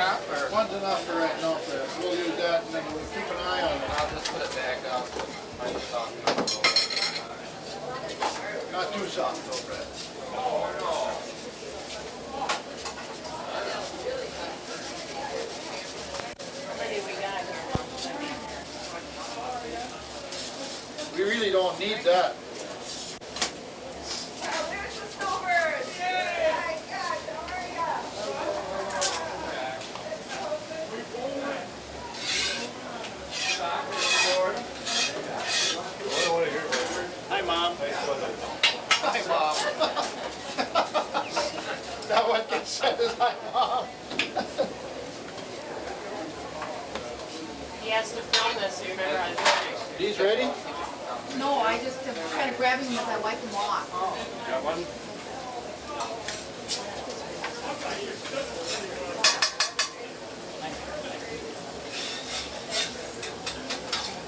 top? Or? One's enough for right now. We'll use that and then we'll keep an eye on it. I'll just put it back up. I just talked about it. Not too soft though, Brett. We really don't need that. Hi, Mom. Hi, Mom. That one gets said is hi, Mom. He has to film this, so you remember on video. These ready? No, I just am kind of grabbing them as I wipe them off. Got one?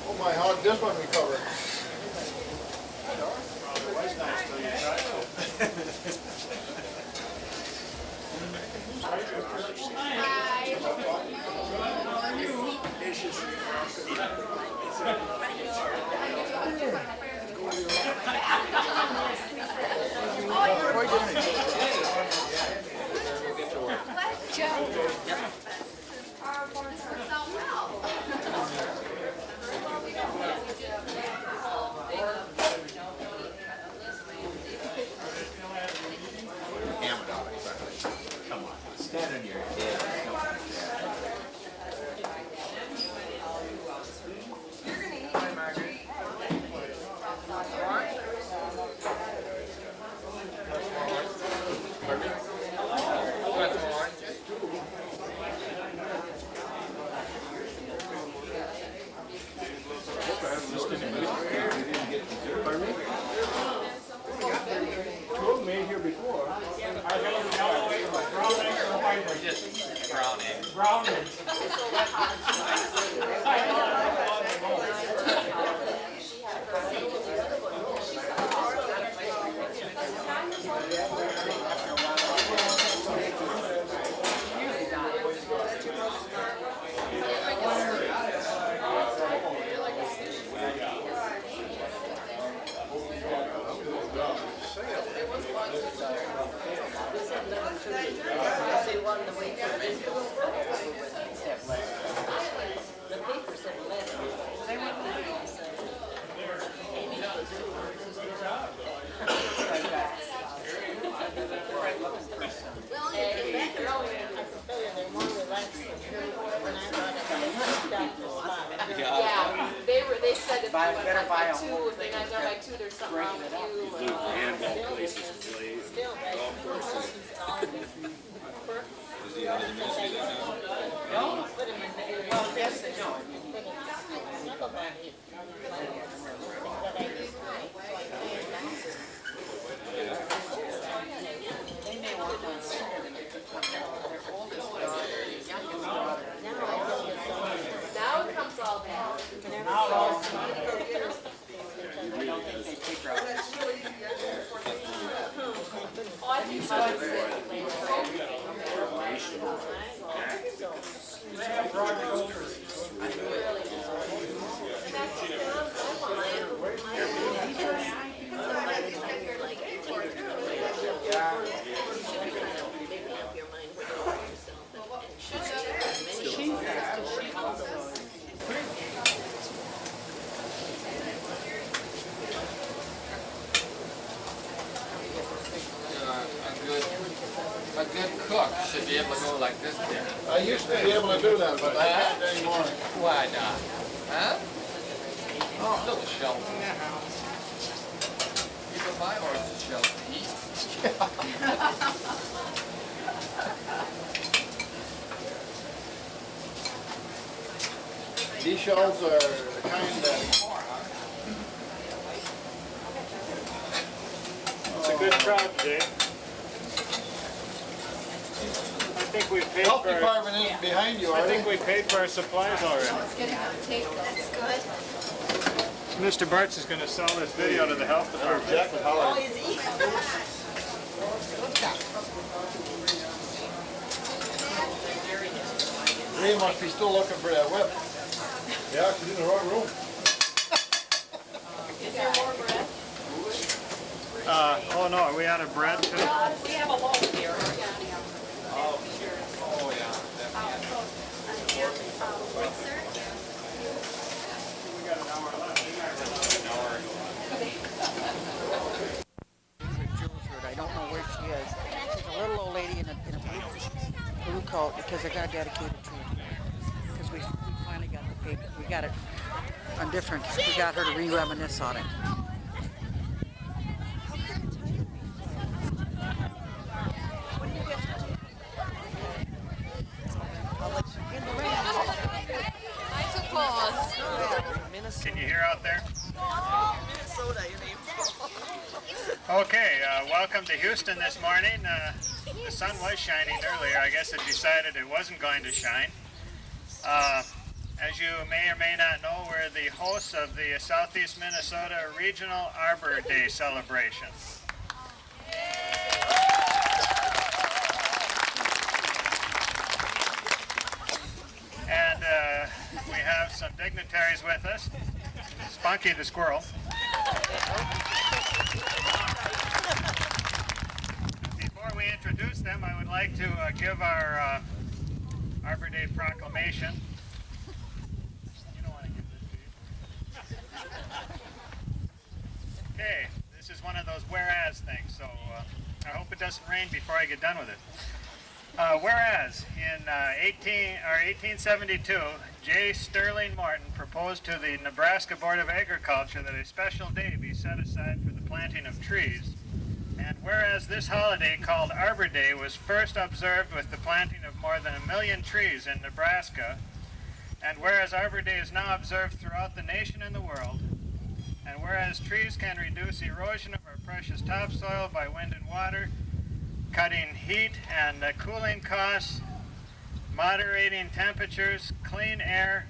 Oh my, how did this one recover? It was nice till you tried Hammered on it. Come on. Stand on your head. made here before. I have a yellow egg, brown egg, or white egg. Just brown egg. Brown egg. Yeah, they said if you went by two, if they got there by two, there's something wrong with you. Handball places played, golf courses. Is he out of the ministry there now? No? Well, yes, they don't. They may want one sooner than their oldest daughter, youngest daughter. Now it comes all back. I don't think they take her out. Oh, I think A good cook should be able to go like this there. I used to be able to do that, but I can't anymore. Why not? Huh? Oh, little shelf. Even my horse is shelf to eat. These shells are the kind that... It's a good crowd today. I think we paid Health for. department isn't behind you, I are think they? we paid for our supplies already. It's getting on tape, that's good. Mr. Bartz is going to sell this video to the health department. Jack with Howard. Oh, is he? Ray must be still looking for that whip. Yeah, she's in the wrong room. Is there more bread? Oh no, are we out of bread too? We have a loaf here. We got an hour left. I don't know where she is. She's a little old lady in a blue coat because they're going to dedicate it to her. Because we finally got the paper. We got it on different. We got her to re-reminisce on it. I suppose. Can you hear out there? Minnesota, your name's Okay, welcome to Houston this morning. The sun was shining earlier. I guess it decided it wasn't going to shine. As you may or may not know, we're the hosts of the Southeast Minnesota Regional Arbor Day celebration. And we have some dignitaries with us. Spunky the squirrel. Before we introduce them, I would like to give our Arbor Day proclamation. You don't want to give this, do you? Okay, this is one of those whereas things, so I hope it doesn't rain before I get done with it. Whereas, in 1872, J. Sterling Morton proposed to the Nebraska Board of Agriculture that a special day be set aside for the planting of trees. And whereas this holiday, called Arbor Day, was first observed with the planting of more than 1 million trees in Nebraska, and whereas Arbor Day is now observed throughout the nation and the world, and whereas trees can reduce erosion of our precious topsoil by wind and water, cutting heat and cooling costs, moderating temperatures, clean air,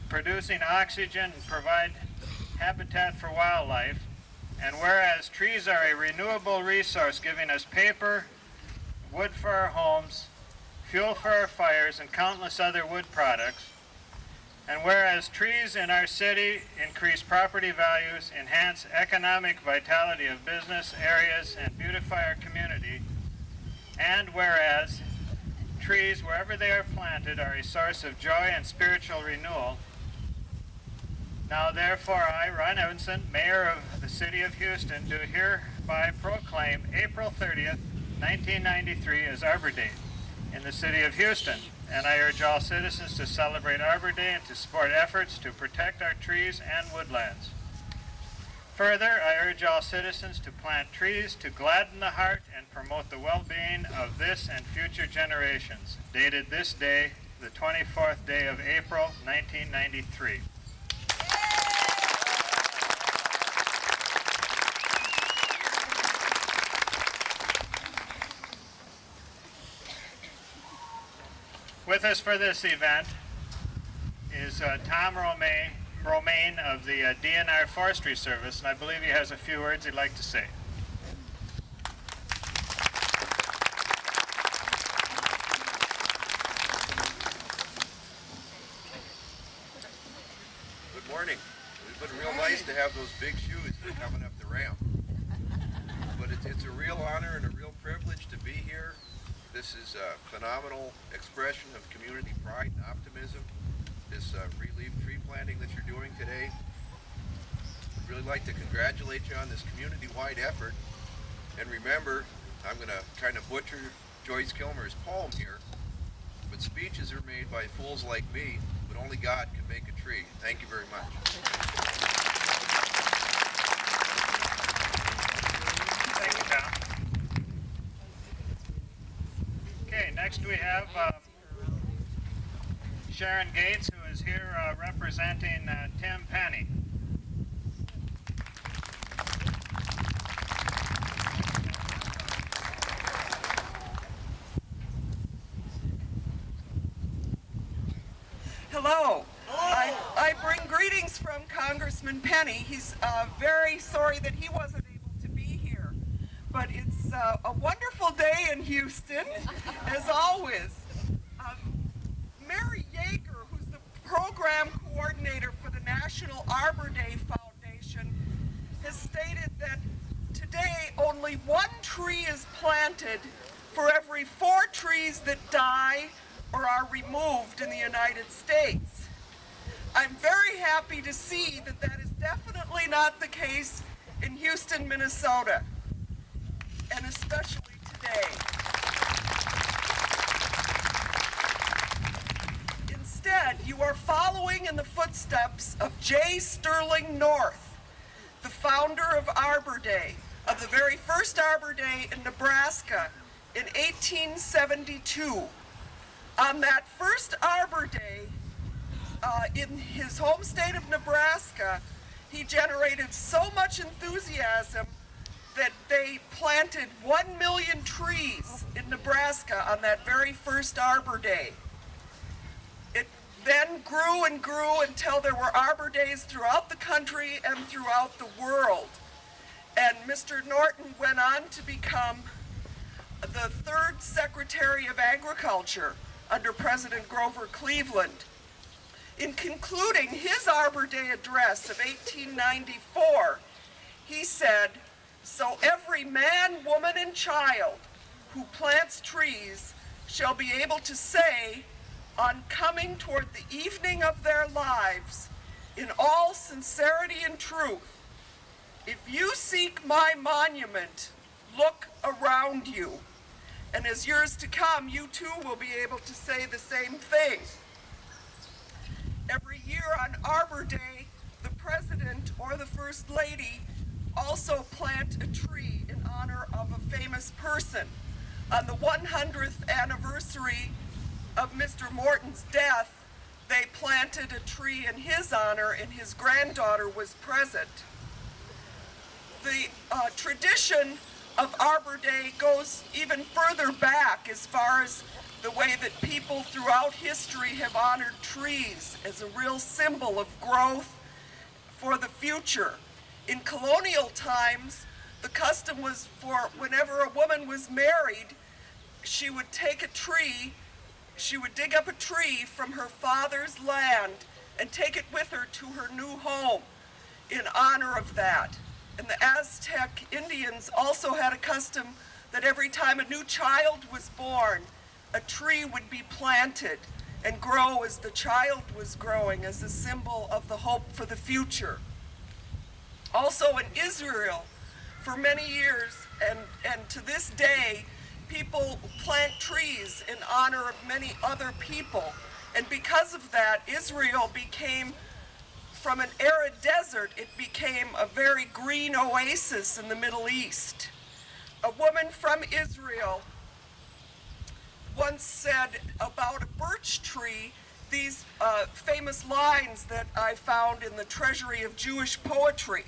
producing oxygen, and provide habitat for wildlife. And whereas trees are a renewable resource giving us paper, wood for our homes, fuel for our fires, and countless other wood products. And whereas trees in our city increase property values, enhance economic vitality of business areas, and beautify our community. And whereas trees, wherever they are planted, are a source of joy and spiritual renewal. Now therefore I, Ron Evenson, Mayor of the City of Houston, do hereby proclaim April 30th, 1993 as Arbor Day in the City of Houston. And I urge all citizens to celebrate Arbor Day and to support efforts to protect our trees and woodlands. Further, I urge all citizens to plant trees to gladden the heart and promote the well-being of this and future generations. Dated this day, the 24th day of April, 1993. With us for this event is Tom Romaine of the DNR Forestry Service, and I believe he has a few words he'd like to say. Good morning. It would have been real nice to have those big shoes coming up the ramp. But it's a real honor and a real privilege to be here. This is a phenomenal expression of community pride and optimism, this relief tree planting that you're doing today. I'd really like to congratulate you on this community-wide effort. And remember, I'm going to kind of butcher Joyce Kilmer's poem here, but speeches are made by fools like me, but only God can make a tree. Thank you very much. Thank you, Tom. Okay, next we have Sharon Gates, who is here representing Tim Penny. Hello. I bring greetings from Congressman Penny. He's very sorry that he wasn't able to be here. But it's a wonderful day in Houston, as always. Merry program coordinator for the National Arbor Day Foundation, has stated that today only 1 tree is planted for every 4 trees that die or are removed in the United States. I'm very happy to see that that is definitely not the case in Houston, Minnesota, and especially today. Instead, you are following in the footsteps of J. Sterling North, the founder of Arbor Day, of the very first Arbor Day in Nebraska in 1872. On that first Arbor Day, in his home state of Nebraska, he generated so much enthusiasm that they planted 1 million trees in Nebraska on that very first Arbor Day. It then grew and grew until there were Arbor Days throughout the country and throughout the world. And Mr. Norton went on to become the 3rd Secretary of Agriculture under President Grover Cleveland. In concluding his Arbor Day address of 1894, he said, "So every man, woman, and child who plants trees shall be able to say, on coming toward the evening of their lives, in all sincerity and truth, if you seek my monument, look around you." And as years to come, you too will be able to say the same thing. Every year on Arbor Day, the President or the First Lady also plant a tree in honor of a famous person. On the 100th anniversary of Mr. Morton's death, they planted a tree in his honor, and his granddaughter was present. The tradition of Arbor Day goes even further back as far as the way that people throughout history have honored trees as a real symbol of growth for the future. In colonial times, the custom was for whenever a woman was married, she would take a tree, she would dig up a tree from her father's land and take it with her to her new home in honor of that. And the Aztec Indians also had a custom that every time a new child was born, a tree would be planted and grow as the child was growing, as a symbol of the hope for the future. Also in Israel, for many years and to this day, people plant trees in honor of many other people. And because of that, Israel became, from an arid desert, it became a very green oasis in the Middle East. A woman from Israel once said about a birch tree these famous lines that I found in the treasury of Jewish poetry.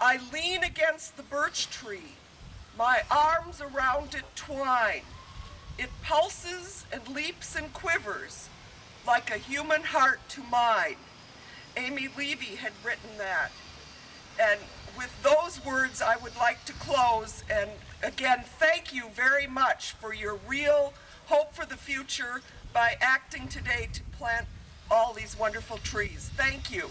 "I lean against the birch tree, my arms around it twine. It pulses and leaps and quivers like a human heart to mine." Amy Levy had written that. And with those words, I would like to close. And again, thank you very much for your real hope for the future by acting today to plant all these wonderful trees. Thank you.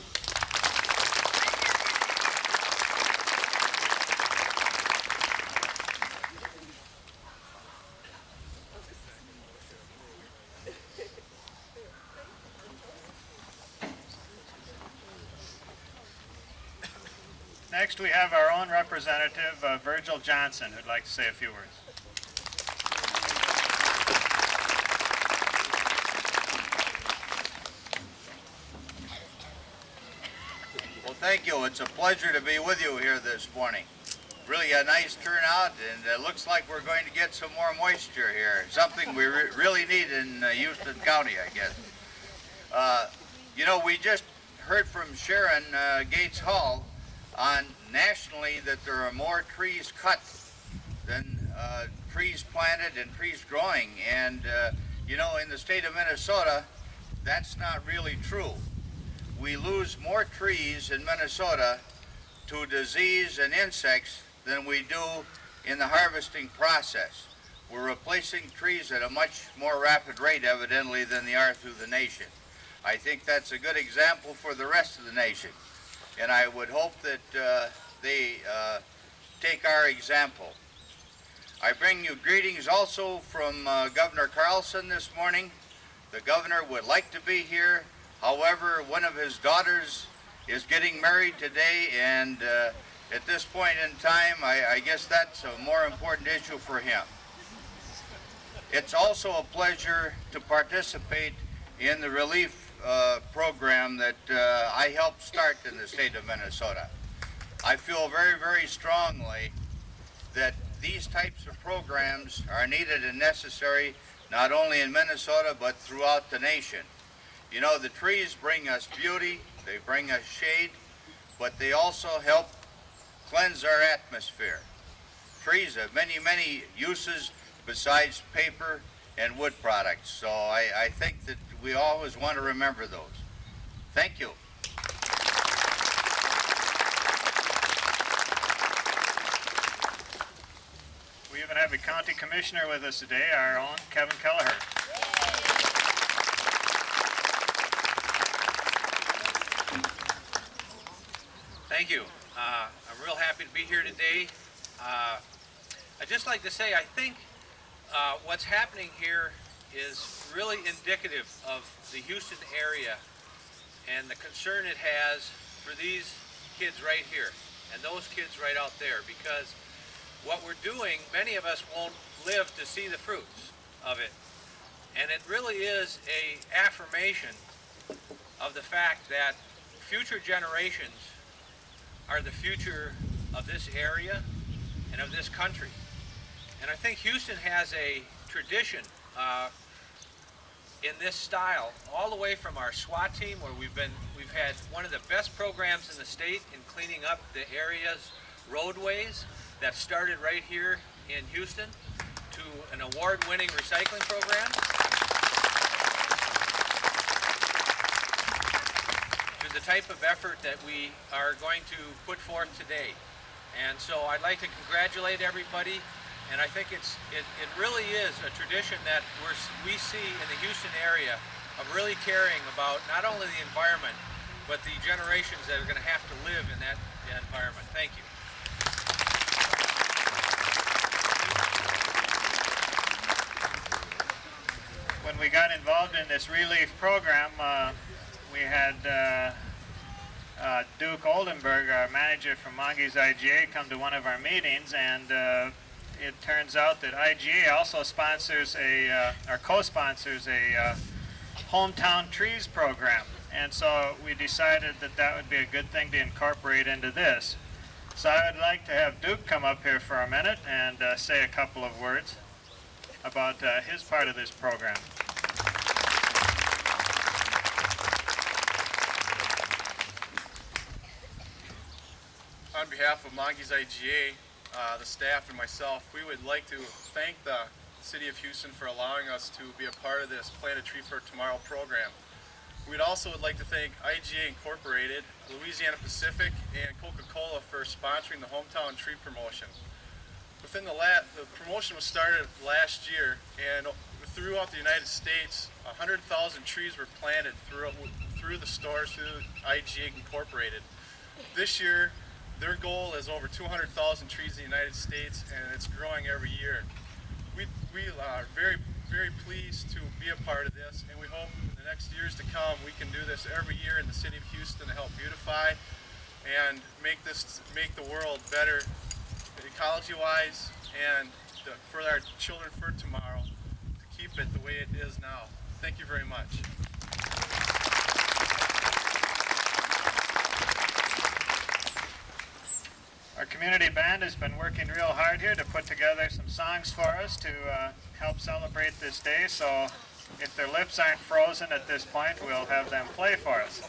Next, we have our own representative, Virgil Johnson, who'd like to say a few words. Well, thank you. It's a pleasure to be with you here this morning. Really a nice turnout, and it looks like we're going to get some more moisture here, something we really need in Houston County, I guess. You know, we just heard from Sharon Gates Hall on nationally that there are more trees cut than trees planted and trees growing. And, you know, in the state of Minnesota, that's not really true. We lose more trees in Minnesota to disease and insects than we do in the harvesting process. We're replacing trees at a much more rapid rate, evidently, than they are through the nation. I think that's a good example for the rest of the nation. And I would hope that they take our example. I bring you greetings also from Governor Carlson this morning. The governor would like to be here. However, one of his daughters is getting married today, and at this point in time, I guess that's a more important issue for him. It's also a pleasure to participate in the relief program that I helped start in the state of Minnesota. I feel very, very strongly that these types of programs are needed and necessary not only in Minnesota but throughout the nation. You know, the trees bring us beauty, they bring us shade, but they also help cleanse our atmosphere. Trees have many, many uses besides paper and wood products, so I think that we always want to remember those. Thank you. We even have a county commissioner with us today, our own Kevin Kelleher. Thank you. I'm real happy to be here today. I'd just like to say I think what's happening here is really indicative of the Houston area and the concern it has for these kids right here and those kids right out there, because what we're doing, many of us won't live to see the fruits of it. And it really is an affirmation of the fact that future generations are the future of this area and of this country. And I think Houston has a tradition in this style, all the way from our SWAT team, where we've had one of the best programs in the state in cleaning up the area's roadways that started right here in Houston, to an award-winning recycling program, to the type of effort that we are going to put forth today. And so I'd like to congratulate everybody, and I think it really is a tradition that we see in the Houston area of really caring about not only the environment, but the generations that are going to have to live in that environment. Thank you. When we got involved in this relief program, we had Duke Oldenburg, our manager from Monge's IGA, come to one of our meetings, and it turns out that IGA also sponsors or co-sponsors a hometown trees program, and so we decided that that would be a good thing to incorporate into this. So I would like to have Duke come up here for a minute and say a couple of words about his part of this program. On behalf of Monge's IGA, the staff and myself, we would like to thank the City of Houston for allowing us to be a part of this Plant a Tree for Tomorrow program. We'd also would like to thank IGA Incorporated, Louisiana Pacific, and Coca-Cola for sponsoring the hometown tree promotion. Within the promotion was started last year, and throughout the United States, 100,000 trees were planted through the stores, through IGA Incorporated. This year, their goal is over 200,000 trees in the United States, and it's growing every year. We are very, very pleased to be a part of this, and we hope in the next years to come we can do this every year in the City of Houston to help beautify and make the world better ecology-wise, and for our children for tomorrow, to keep it the way it is now. Thank you very much. Our community band has been working real hard here to put together some songs for us to help celebrate this day, so if their lips aren't frozen at this point, we'll have them play for us.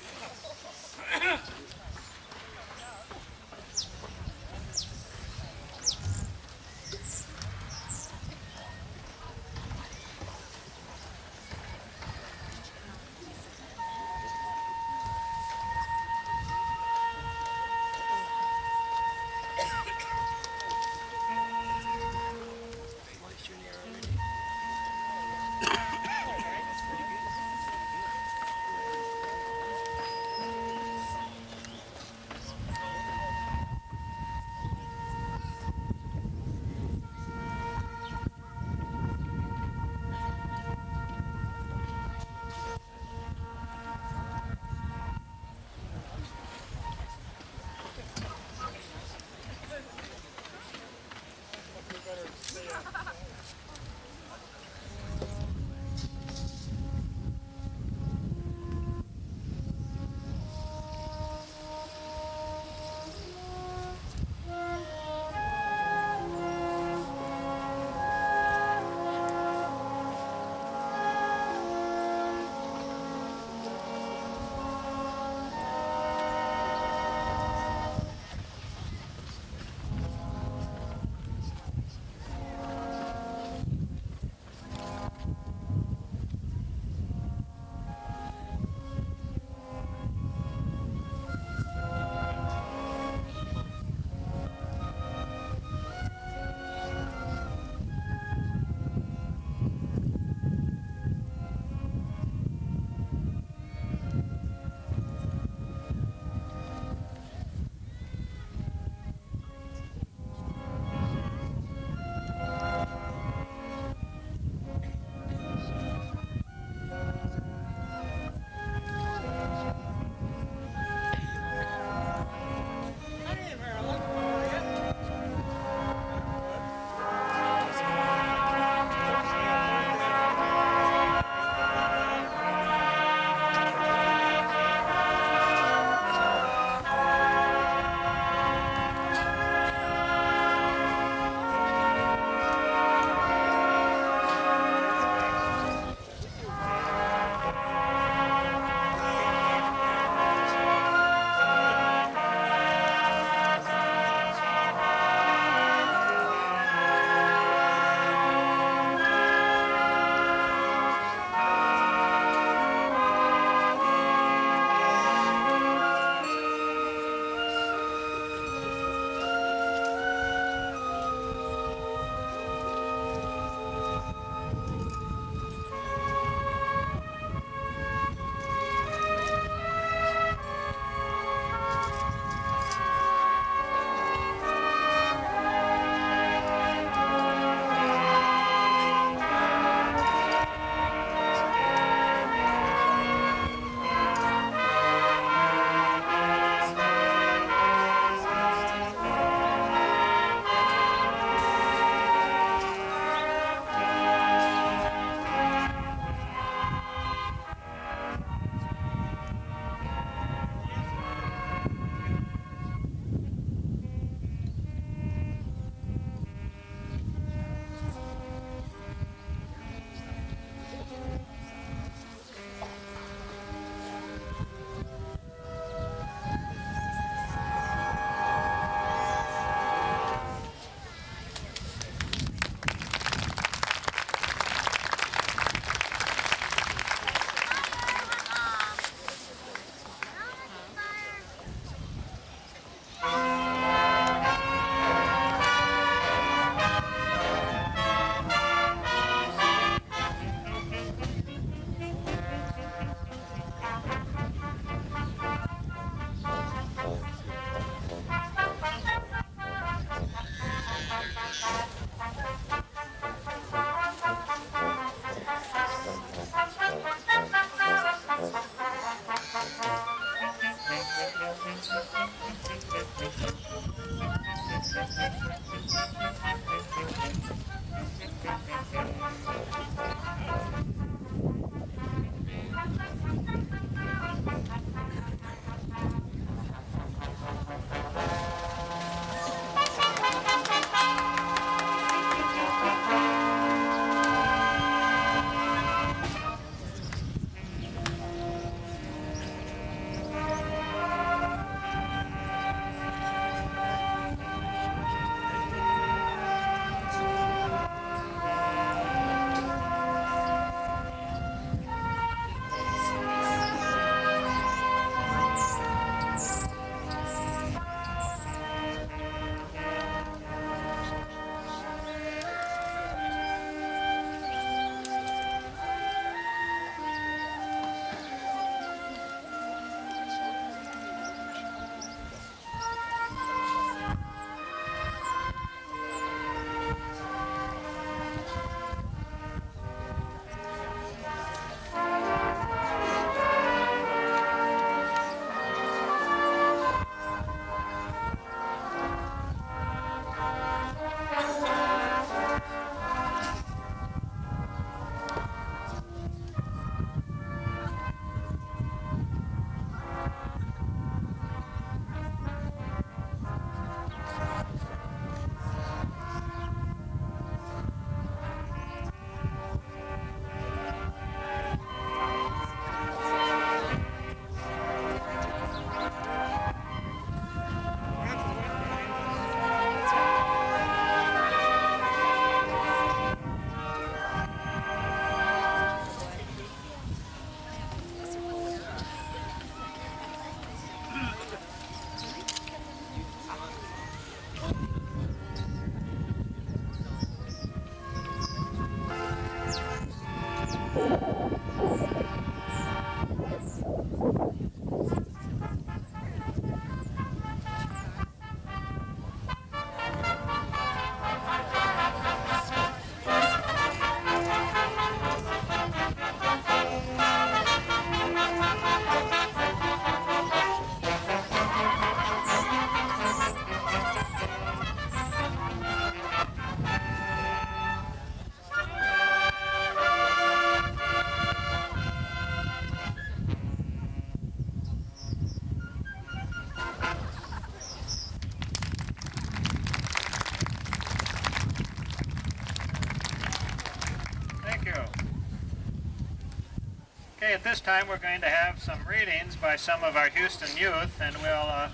Okay, at this time we're going to have some readings by some of our Houston youth, and we'll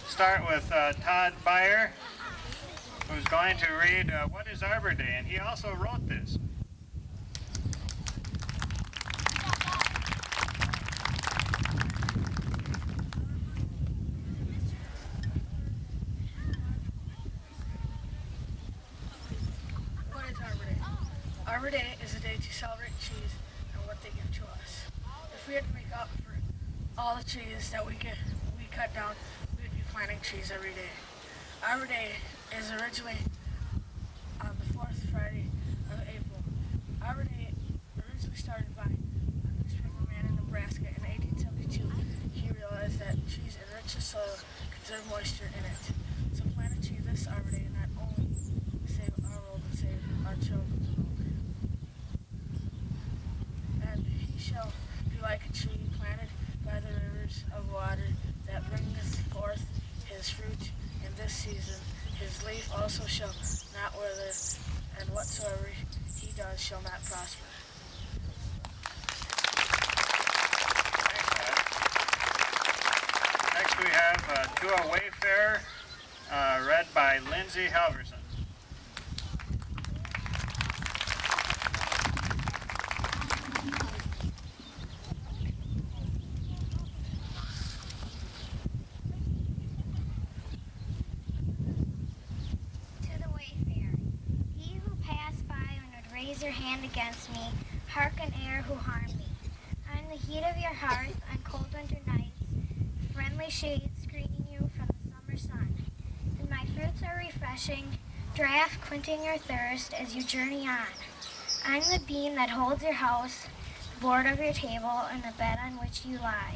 start with Todd Beyer, who's going to read What is Arbor Day? And he also wrote this. What is Arbor Day? Arbor Day is a day to celebrate trees and what they give to us. If we had to make up for all the trees that we cut down, we would be planting trees every day. Arbor Day is originally on the fourth Friday of April. Arbor Day originally started by a newspaperman in Nebraska in 1872. He realized that trees enrich the soil, conserve moisture in it. So plant a tree this Arbor Day and not only save our world, but save our children's world. And he shall be like a tree planted by the rivers of water that bringeth forth his fruit in this season. His leaf also shall not wither, and whatsoever he does shall not prosper. Next we have To a Wayfarer, read by Lindsay Halverson. Your hand against me, hearken ere who harm me. I'm the heat of your hearth on cold winter nights, friendly shade screening you from the summer sun. And my fruits are refreshing, draught quenching your thirst as you journey on. I'm the beam that holds your house, the board of your table, and the bed on which you lie.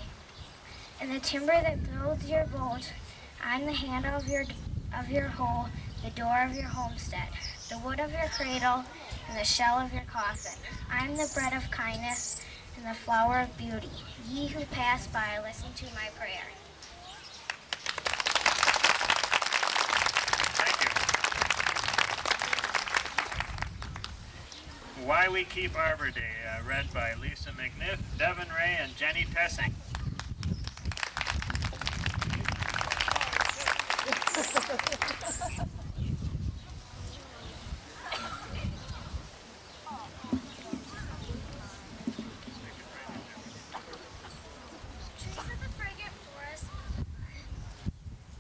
and the timber that builds your boat. I'm the handle of your hoe, the door of your homestead, the wood of your cradle, and the shell of your coffin. I'm the bread of kindness and the flower of beauty. Ye who pass by, listen to my prayer. Why We Keep Arbor Day, read by Lisa McNiff, Devin Ray, and Jenny Tessing.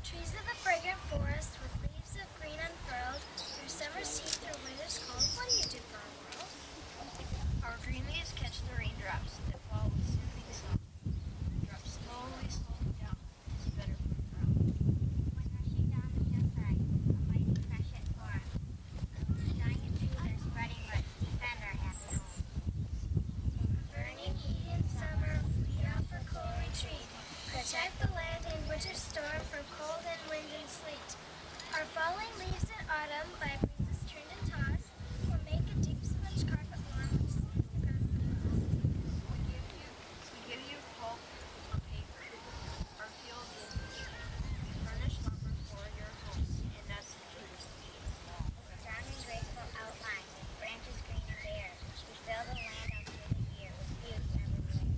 Trees of the fragrant forest with leaves of green unfurled, through summer's heat, through winter's cold, what do you do for our world? Our green leaves catch the raindrops that fall with soothing song. Drop slowly, slowly down. It's better for the ground. When rushing down the hillside, a mighty freshet forms. Giant trees are spreading roots to defend our happy home. Burning heat in summer, we offer cool retreat. Protect the land in winter storm from cold and wind and sleet. Our falling leaves in autumn by breezes turned and tossed will make a deep sponge carpet warm which soothes the ground frost. We give you pulp or paper. Our field is rich. We furnish lumber for your home, and that's the truth. Strong and graceful outline with branches green and bare. We fill the land out through the year with beauty everywhere.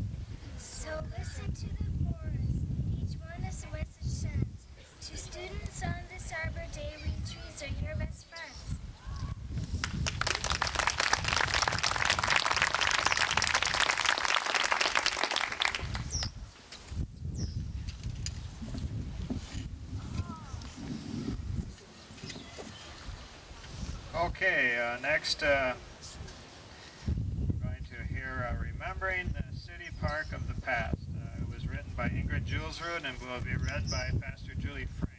So listen to the forest. Each one a message sends. To students on this Arbor Day, we trees are your best friends. Okay, next we're going to hear Remembering the City Park of the Past. It was written by Ingrid Julesrud and will be read by Pastor Julie Frank.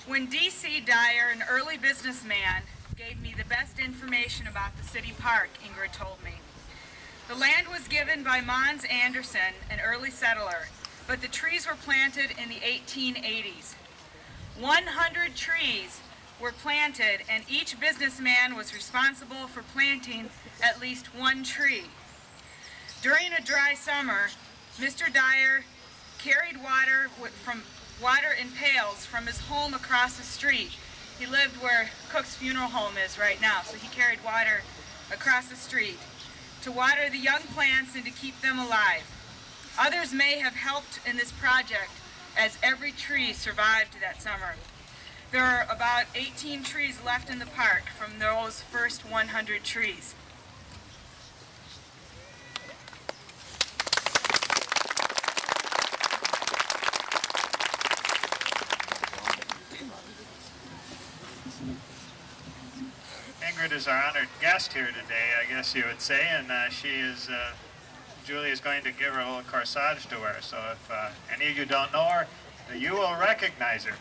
When D.C. Dyer, an early businessman, gave me the best information about the city park, Ingrid told me. The land was given by Mons Anderson, an early settler, but the trees were planted in the 1880s. 100 trees were planted, and each businessman was responsible for planting at least one tree. During a dry summer, Mr. Dyer carried water in pails from his home across the street. He lived where Cook's funeral home is right now, so he carried water across the street to water the young plants and to keep them alive. Others may have helped in this project as every tree survived that summer. There are about 18 trees left in the park from those first 100 trees. Ingrid is our honored guest here today, I guess you would say, and Julie is going to give her a little corsage to wear, so if any of you don't know her, you will recognize her.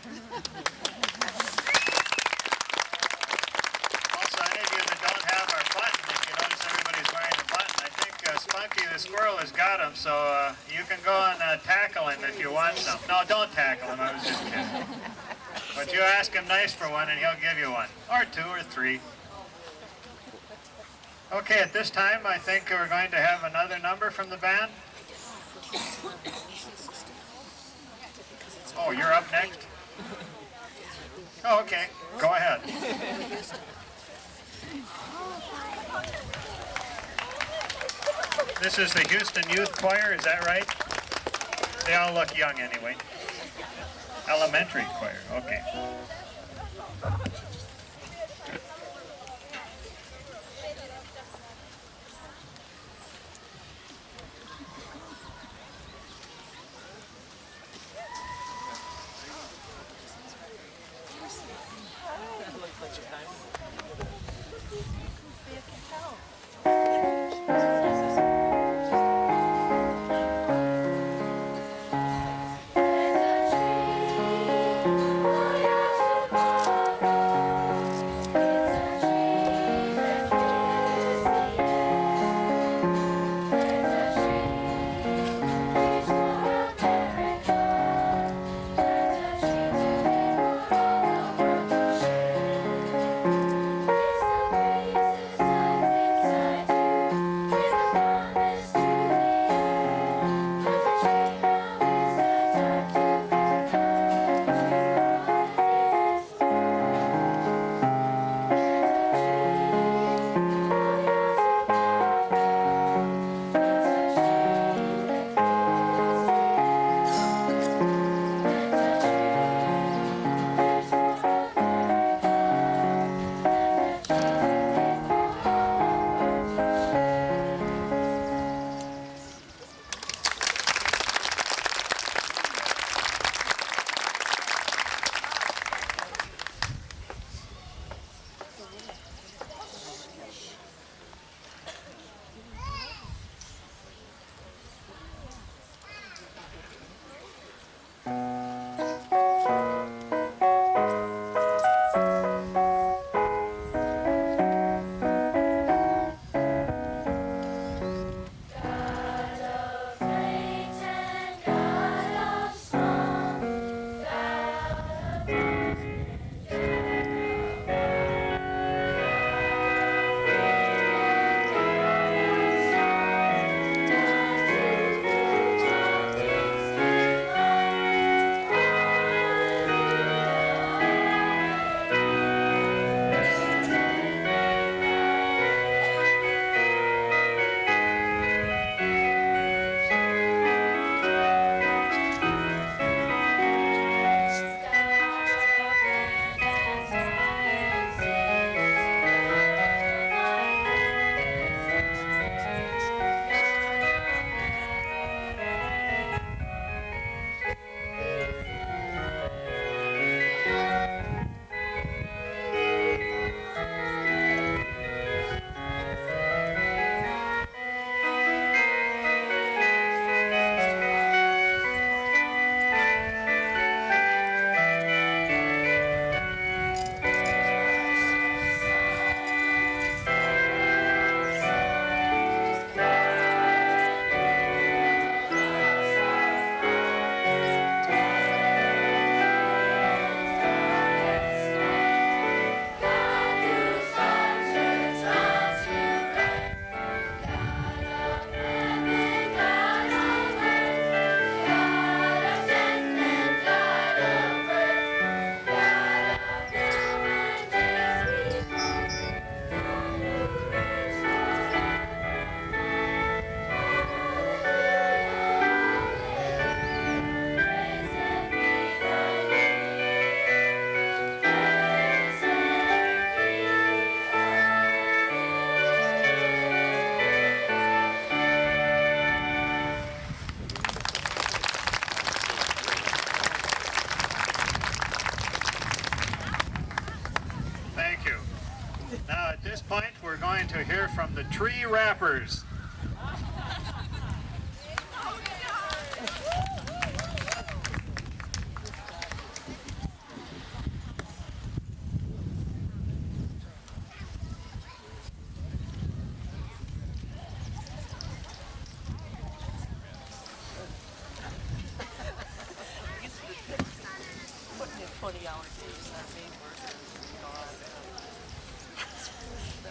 Also, any of you that don't have our button, if you notice everybody's wearing a button, I think Spunky the squirrel has got him, so you can go and tackle him if you want some. No, don't tackle him, I was just kidding. But you ask him nice for one and he'll give you one, or two or three. Okay, at this time I think we're going to have another number from the band. Oh, you're up next? Oh, okay, go ahead. This is the Houston Youth Choir, is that right? They all look young anyway. Elementary choir, okay. point, we're going to hear from the tree wrappers.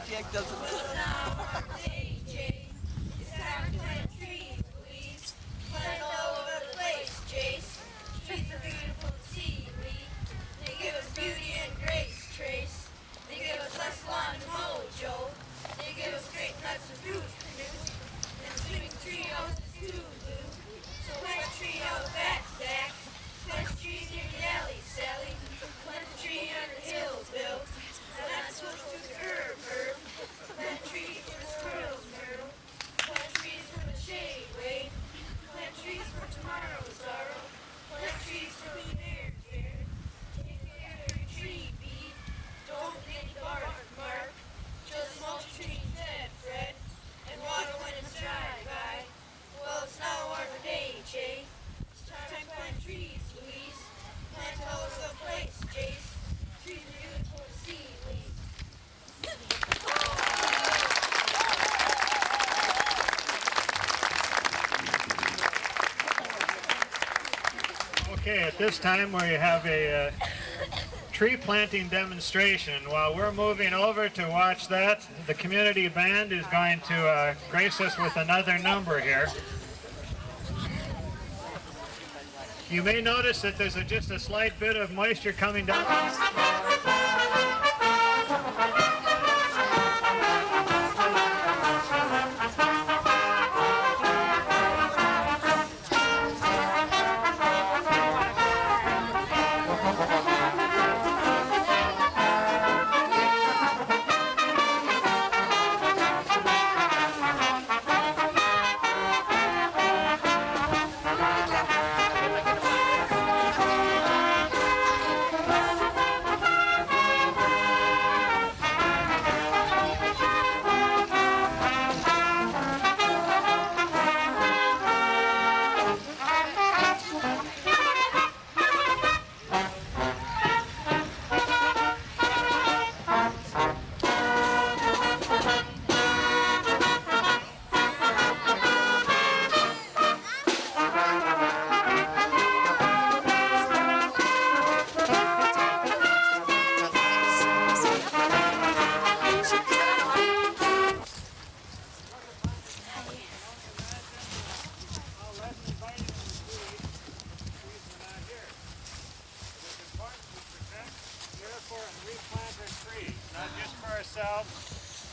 Jack doesn't. Okay, at this time we have a tree planting demonstration. While we're moving over to watch that, the community band is going to grace us with another number here. You may notice that there's just a slight bit of moisture coming down.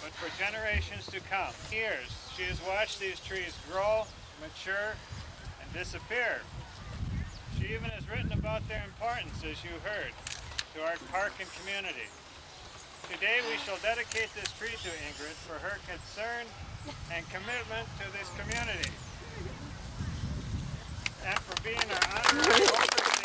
But for generations to come. Years, she has watched these trees grow, mature, and disappear. She even has written about their importance, as you heard, to our park and community. Today we shall dedicate this tree to Ingrid for her concern and commitment to this community, and for being our honorary overseer.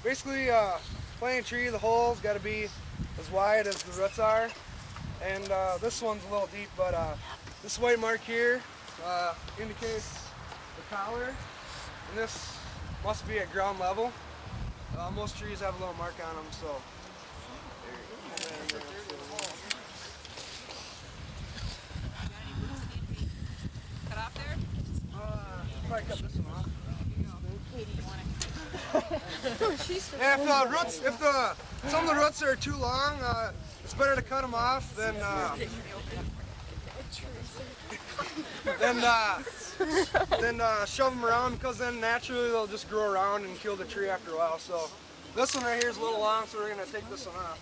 Basically, planting a tree, the hole's got to be as wide as the roots are, and this one's a little deep, but this white mark here indicates the collar, and this must be at ground level. Most trees have a little mark on them, so. Cut off there? Probably cut this one off. Yeah, if some of the roots are too long, it's better to cut them off than shove them around, because then naturally they'll just grow around and kill the tree after a while. So this one right here is a little long, so we're gonna take this one off.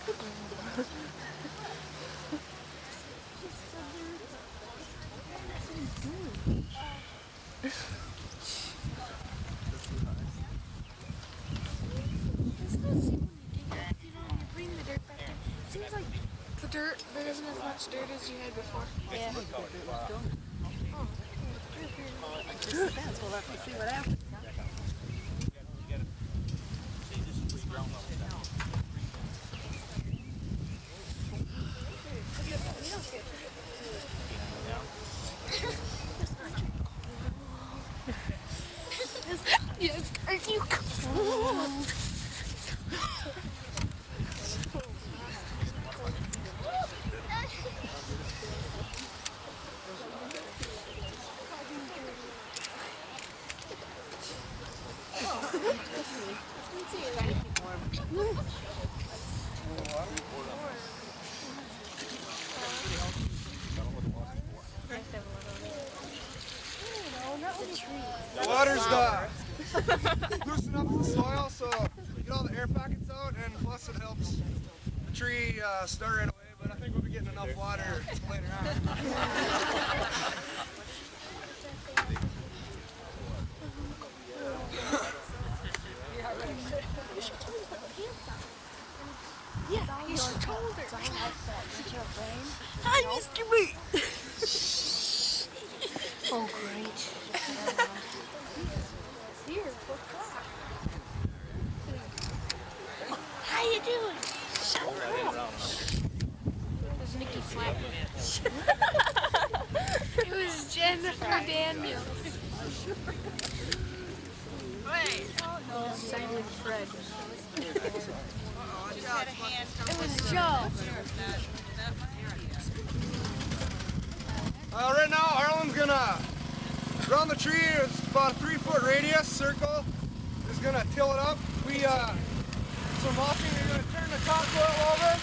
Seems like the dirt, there isn't as much dirt as you had before. Yeah. Oh. We'll have to see what happens. Yes, aren't you cold? The water's loosen up the soil, so you get all the air pockets out, and plus it helps the tree start right away. But I think we'll be getting enough water later on. Yeah, you should told her. Hi, Mr. B. Oh, great. Here, how you doing? Shut up. It was Nikki Flat. It was Jennifer Daniels. Wait. Simon Fred. It was Joe. Right now, Arlen's gonna around the tree. It's about a 3-foot radius circle. Is gonna till it up. We some mulching. We're gonna turn the topsoil over.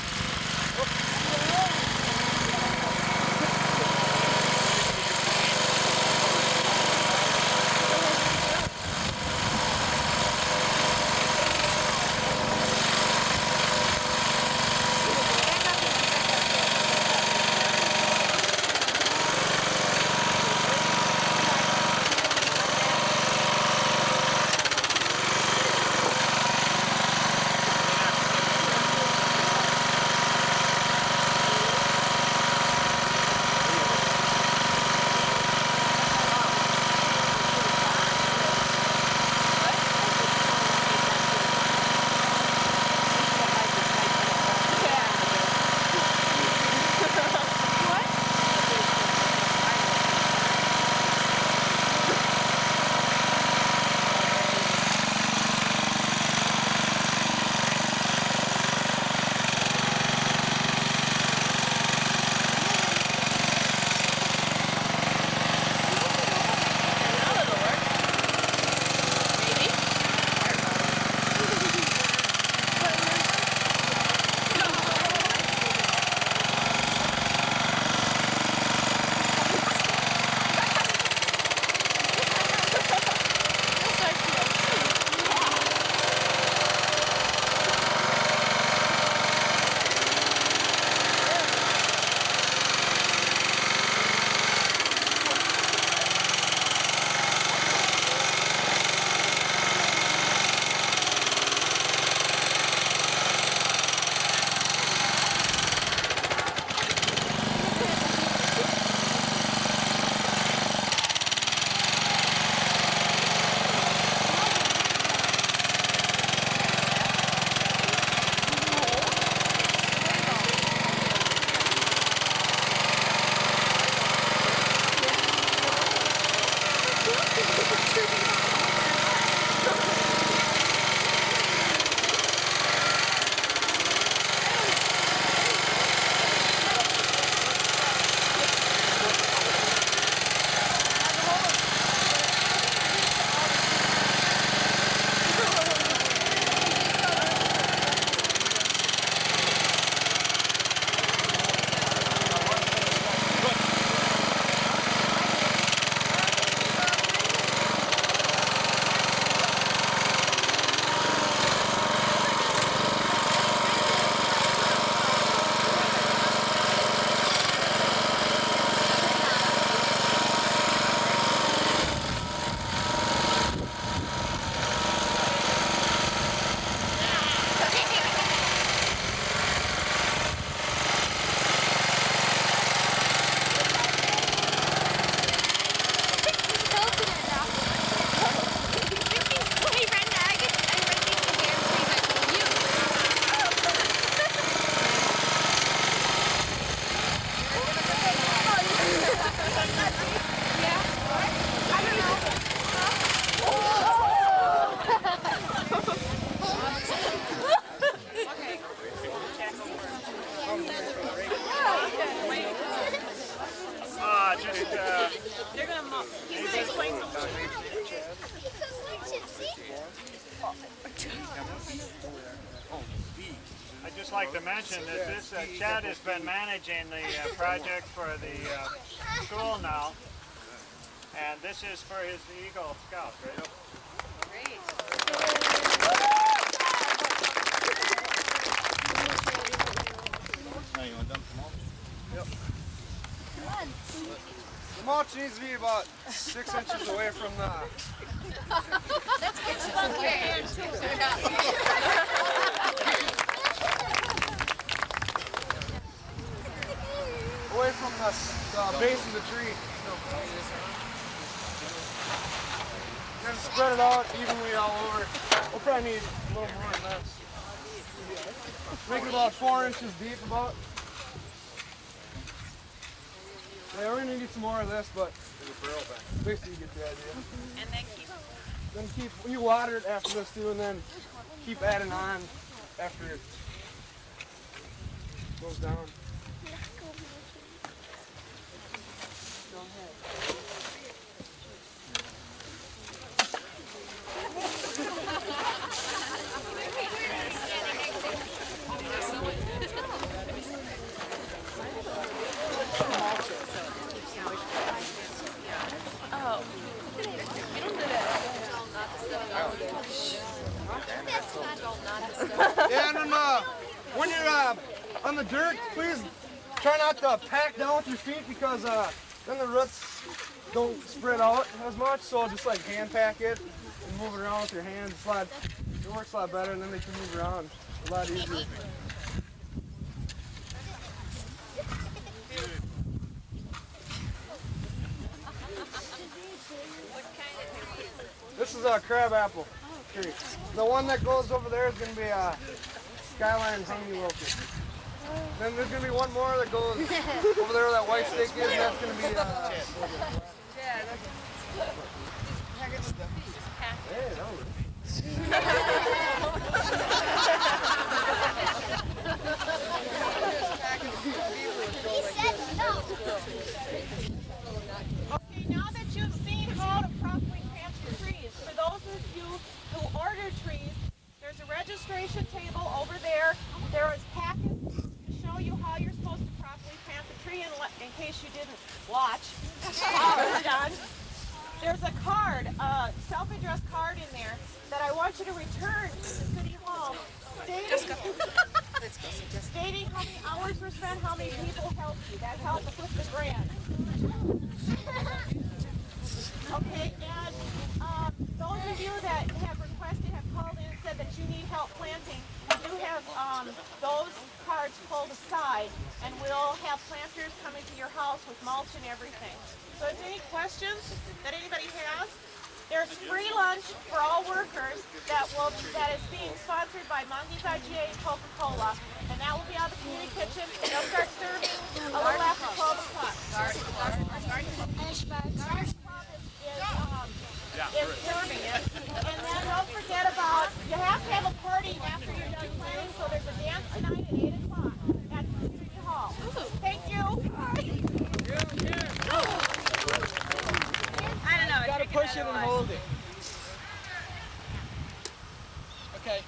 like to mention that this Chad has been managing the project for the school now, and this is for his Eagle Scouts, right? Now you want them to mulch? Yep. The mulch needs to be about 6 inches away from the... That's good stuff in your hand too. Away from the base of the tree. And spread it out evenly all over. We'll probably need a little more than this. Make it about 4 inches deep about. Yeah, we're gonna need some more of this, but basically you get the idea. And then keep you water it after this too, and then keep adding on after it goes down. Yeah, and then when you're on the dirt, please try not to pack down with your feet because then the roots don't spread out as much. So just like hand pack it and move it around with your hands. It works a lot better, and then they can move around a lot easier. This is a crab apple tree. The one that goes over there is going to be a skyline hanging locust. Then there's going to be one more that goes over there where that white stick is, and that's going to be hey, that was Okay, now that you've seen how to properly plant your trees, for those of you who order trees, there's a registration table over there. There is packets to show you how you're supposed to properly plant the tree in case you didn't watch. Done. There's a card, a self-addressed card in there that I want you to return to City Hall stating how many hours were spent, how many people helped you. That helped with the grant. Okay, and those of you that have requested, have called in and said that you need help planting, we do have those cards pulled aside, and we'll have planters coming to your house with mulch and everything. So if any questions that anybody has, there's free lunch for all workers that is being sponsored by Monty's IGA and Coca-Cola, and that will be out of the community kitchen. They'll start serving a little after 12 o'clock. Is serving it. And then don't forget about, you have to have a party after you're done planning, so there's a dance tonight at 8 o'clock at City Hall. Thank you. I don't know. You gotta push it and hold it. Okay.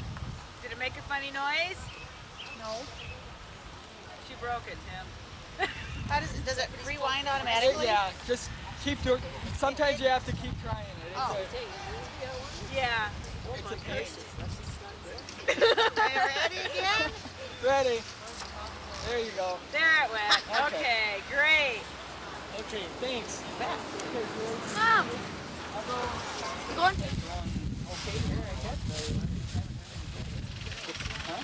Did it make a funny noise? No. She broke it, Tim. How does it rewind automatically? Yeah, just keep doing. Sometimes you have to keep trying it. Yeah. It's a pace. Are you ready again? Ready. There you go. There it went. Okay, great. Okay, thanks. Mom. We're going. Okay, here I guess. Huh?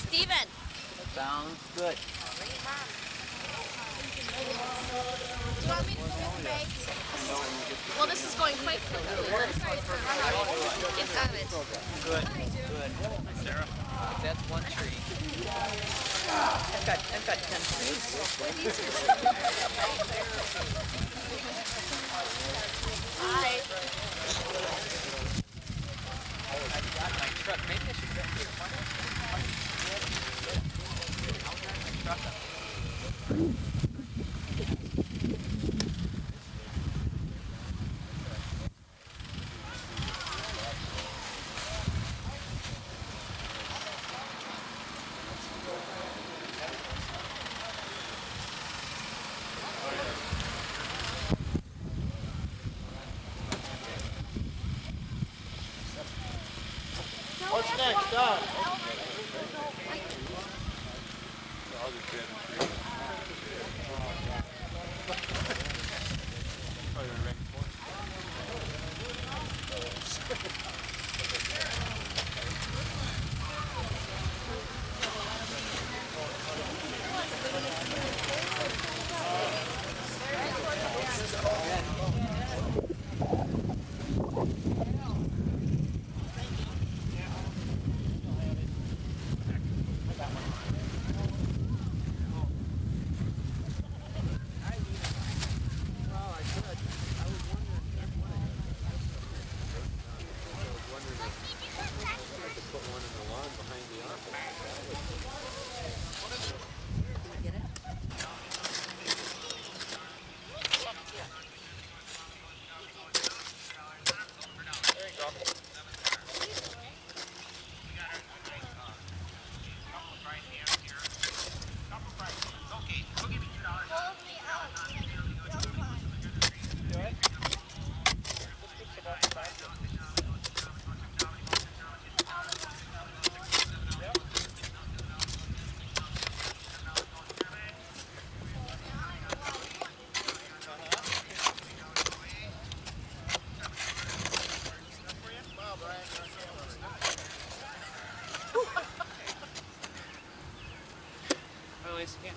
Steven. Sounds good. Do you want me to go get the bags? Well, this is going quick. Get out of it. Good, good. Sarah, that's one tree. I've got 10 trees. Hi. I've got my truck. Maybe I should get your truck. What's next, Doug?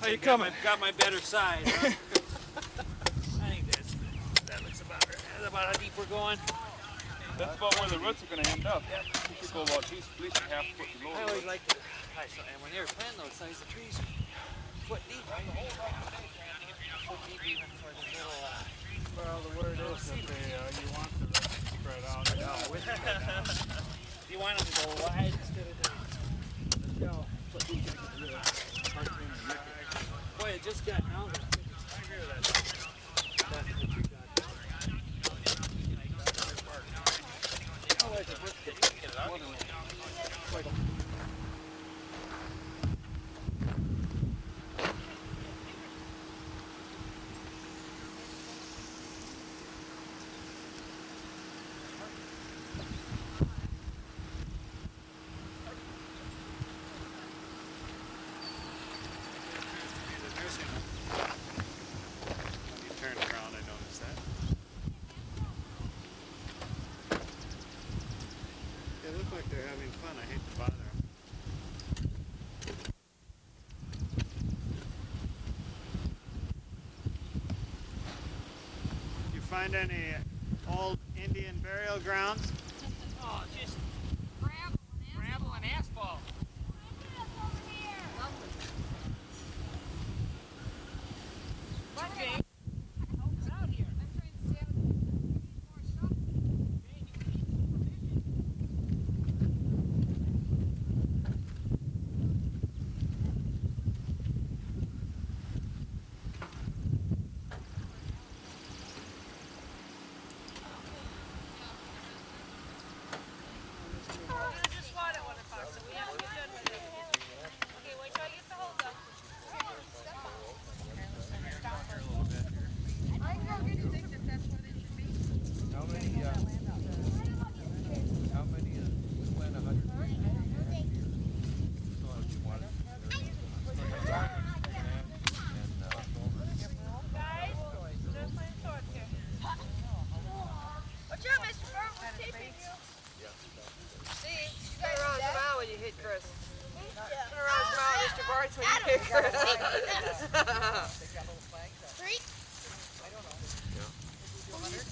How you coming? Got my better side. Huh? I think that looks about how deep we're going. That's about where the roots are going to end up. Yeah. You should go about at least a half foot below. I always like to. And when they were planting those things, the trees foot deep. Foot deep even for the little. Well, the word is that you want the roots to spread out. You want them to go wide instead of foot deep. Boy, it just got now. I agree with that. That's what you got. Oh, wait, the roots get it out. Find any old Indian burial grounds? Oh, just gravel and asphalt. What, Jane? Help us out here. I'm trying to stay out of more stuff.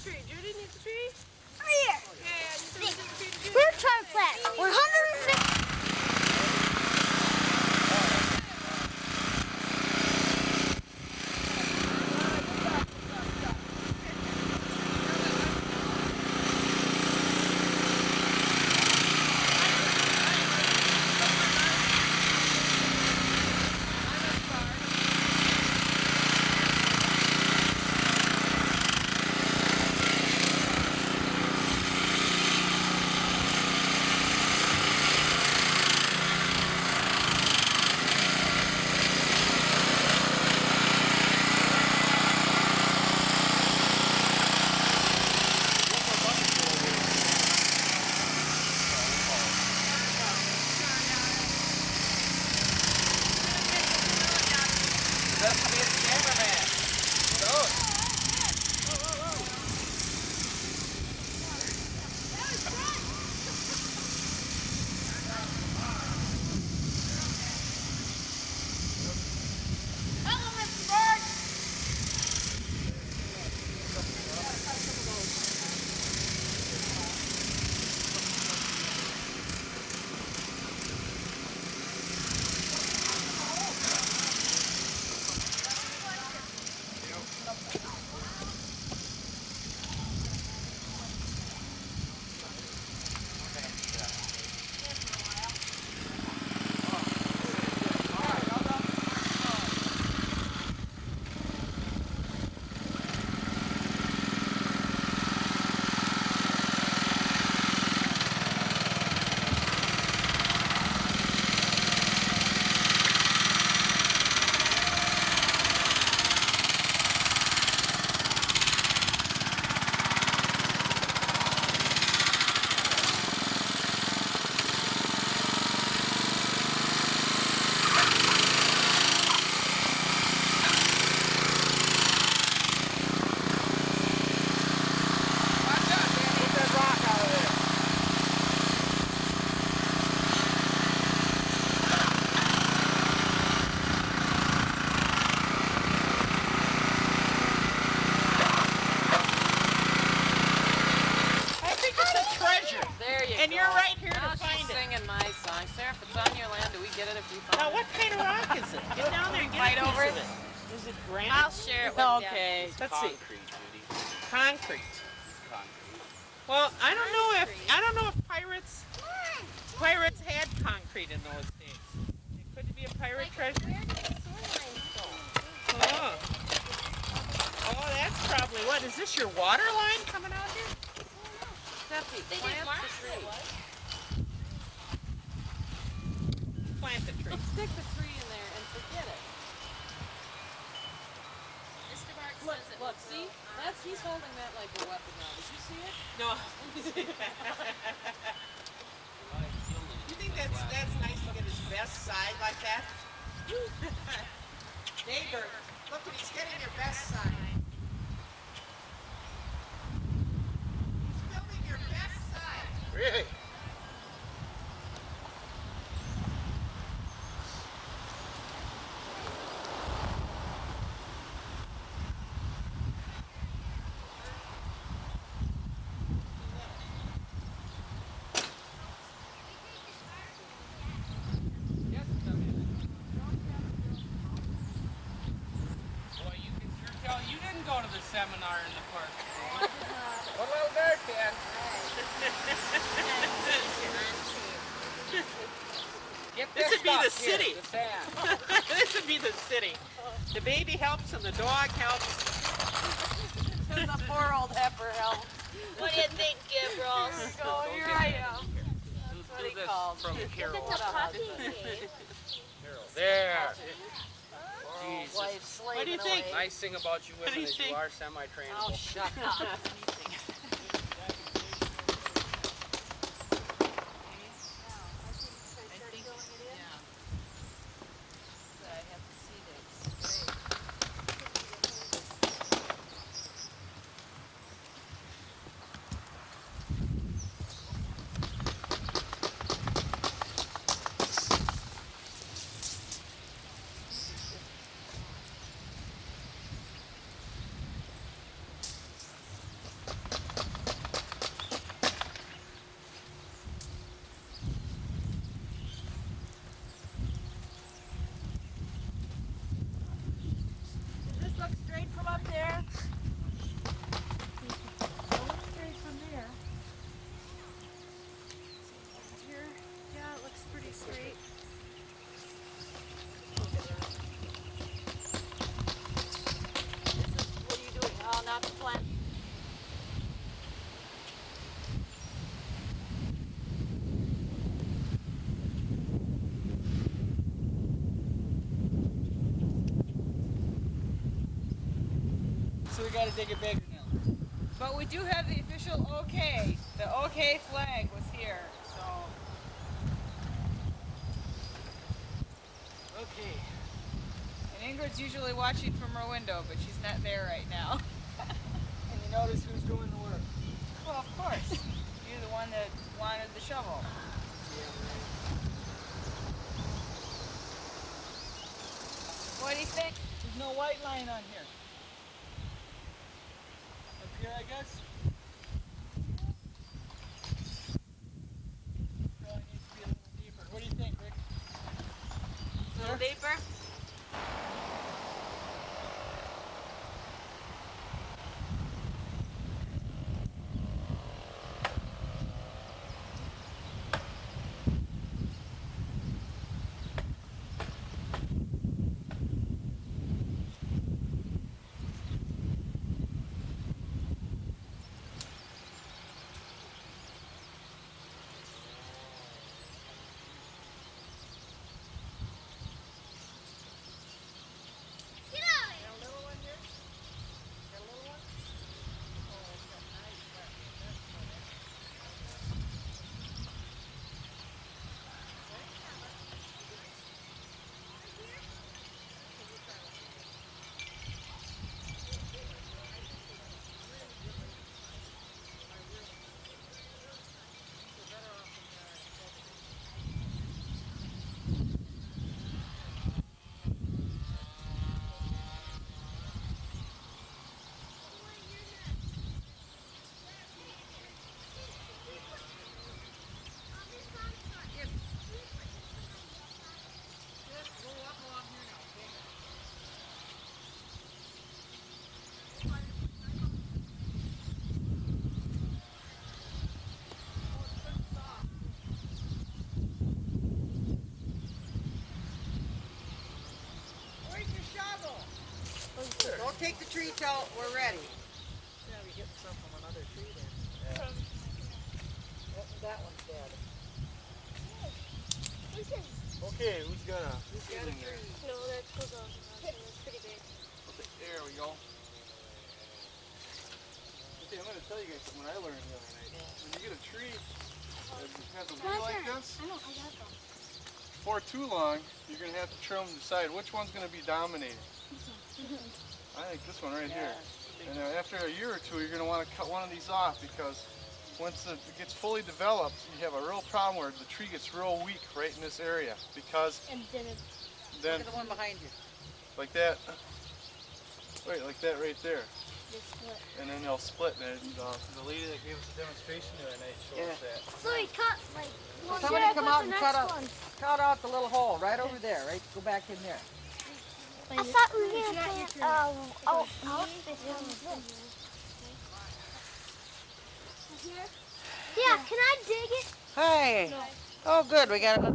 Jane, you need some you're right here Now to find she's it. singing my song. Sarah, if it's on your land, do we get it if we find Now, it? what kind of rock is it? Get down there and get Fight a piece over of it? it. Is it granite? I'll share it with them. Okay, let's see. Concrete, Judy. Concrete. Concrete. Well, I don't know if pirates had concrete in those days. It could be a pirate treasure. Oh. Oh, that's probably what? Is this your water line coming out here? Steffi, They plant didn't the mark tree. Plant the tree. Let's stick the tree in there and forget it. Mr. Mark Look, says it look, will see? grow. He's holding that like a weapon now. Did you see it? No. You think that's nice to get his best side like that? Neighbor, look what he's getting your best side. He's filming your best side. Really? Boy, you can sure tell you didn't go to the seminar in the park. A little dirt, Dad. Get This would be the stuff here, city. the sand. This would be the city. The baby helps and the dog helps. And the poor old heifer helped. What do you think, Gabriel? Here I am. That's what he called From me. Carol. It's a puppy game. There. Oh, Jesus. wife slaving What do you think? away. Nice thing about you What do women you is you think? are semi-trainable. Oh, shut up. Does this look straight from up there? Straight from there. Here, yeah, it looks pretty straight. What are you doing? Oh, not the plant. So we gotta dig it bigger now. But we do have the official OK. The OK flag was here, so. Okay. And Ingrid's usually watching from her window, but she's not there right now. And you notice who's doing the work. Well, of course. You're the one that wanted the shovel. What do you think? There's no white line on here. Up here, I guess. Probably needs to be a little deeper. What do you think, Rick? A little deeper? take the tree till we're ready. Yeah, we get some from another tree then. From That one's dead. Okay, who's gonna? Who's got a tree? No, that goes on. That's pretty big. There we go. Okay, I'm gonna tell you guys something I learned the other night. When you get a tree that has a leaf like this, I know, I got them. before too long, you're gonna have to trim and decide which one's gonna be dominating. I think this one right here. And after a year or two, you're gonna want to cut one of these off because once it gets fully developed, you have a real problem where the tree gets real weak right in this area because And then it... then Look at the one behind you. like that, right, like that right there. They split. And then they'll split. And the lady that gave us a demonstration the other night showed us that. So we cut like one. Somebody come out and cut out the little hole right over there, right? Go back in there. I thought we were going to plant this. Yeah, can I dig it? Hey. No. Oh, good. We got it.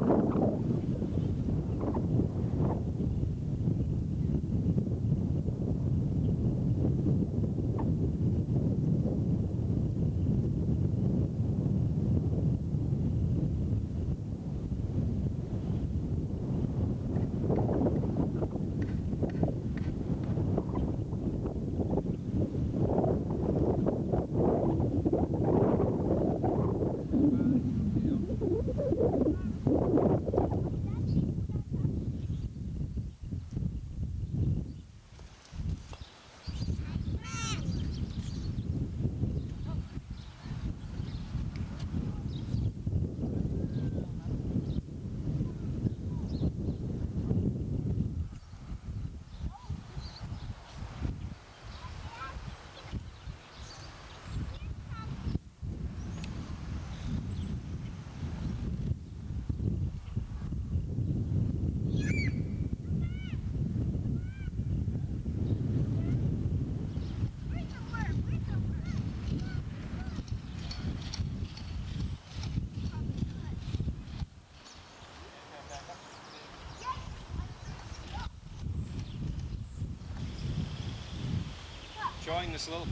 Showing this little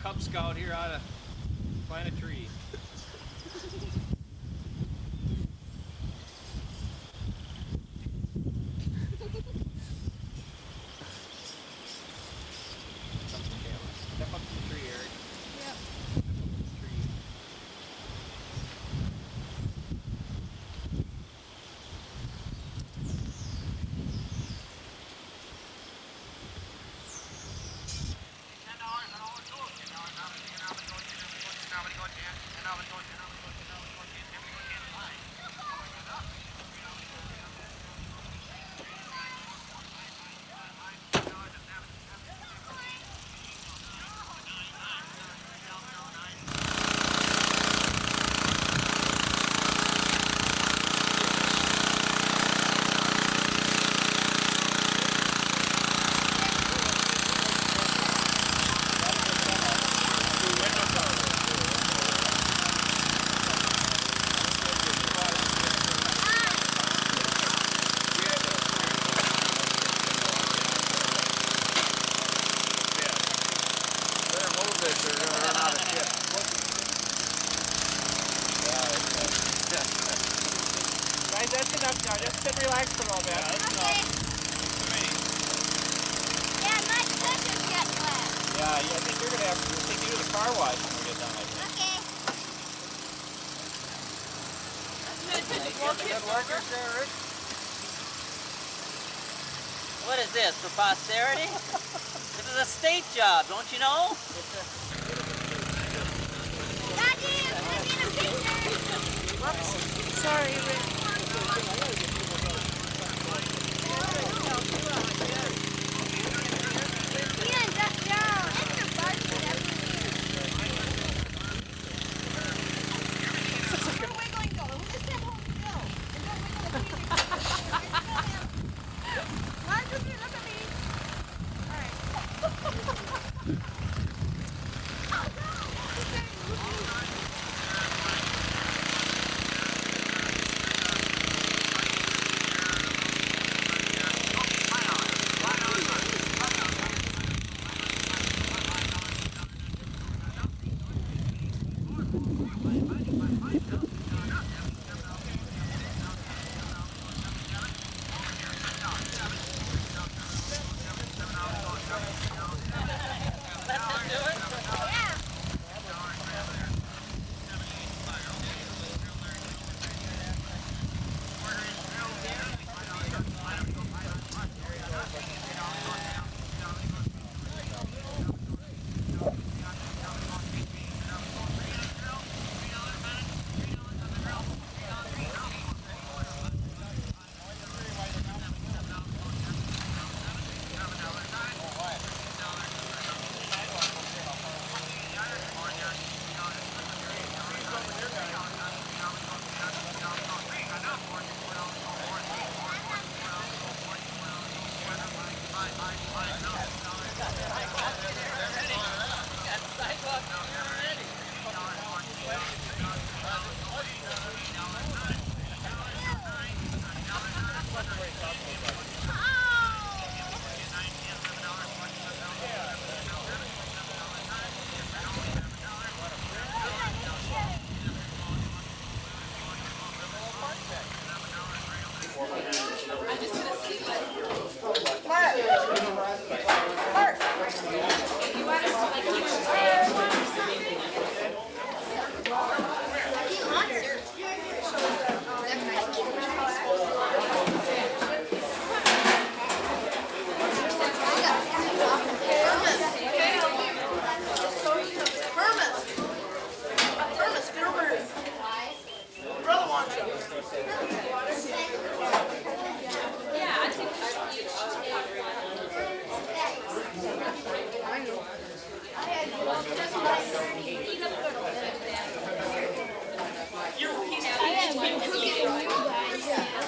Cub Scout here how to plant a tree. Step up to the tree, Eric. Yep. Step up to the tree. Guys, that's enough now. Just sit relax for a little bit. Okay. Yeah, my toucher's getting wet. Yeah, I think you're gonna have to take you to the car wash when we get done. I think. Okay. Good workers there, Rick. What is this, for posterity? This is a state job, don't you know? Daddy, I'm taking a picture. Whoops. Sorry, Rick.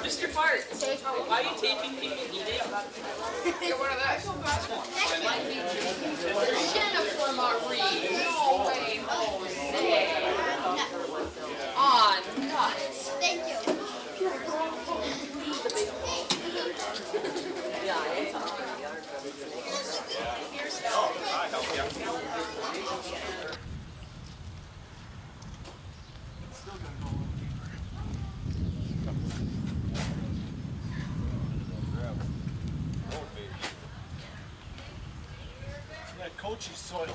Mr. Fart, why are you taping people eating? You're one of those. Jennifer Marie, no way, Jose. Aw, nuts. Thank you. That Coachy soil.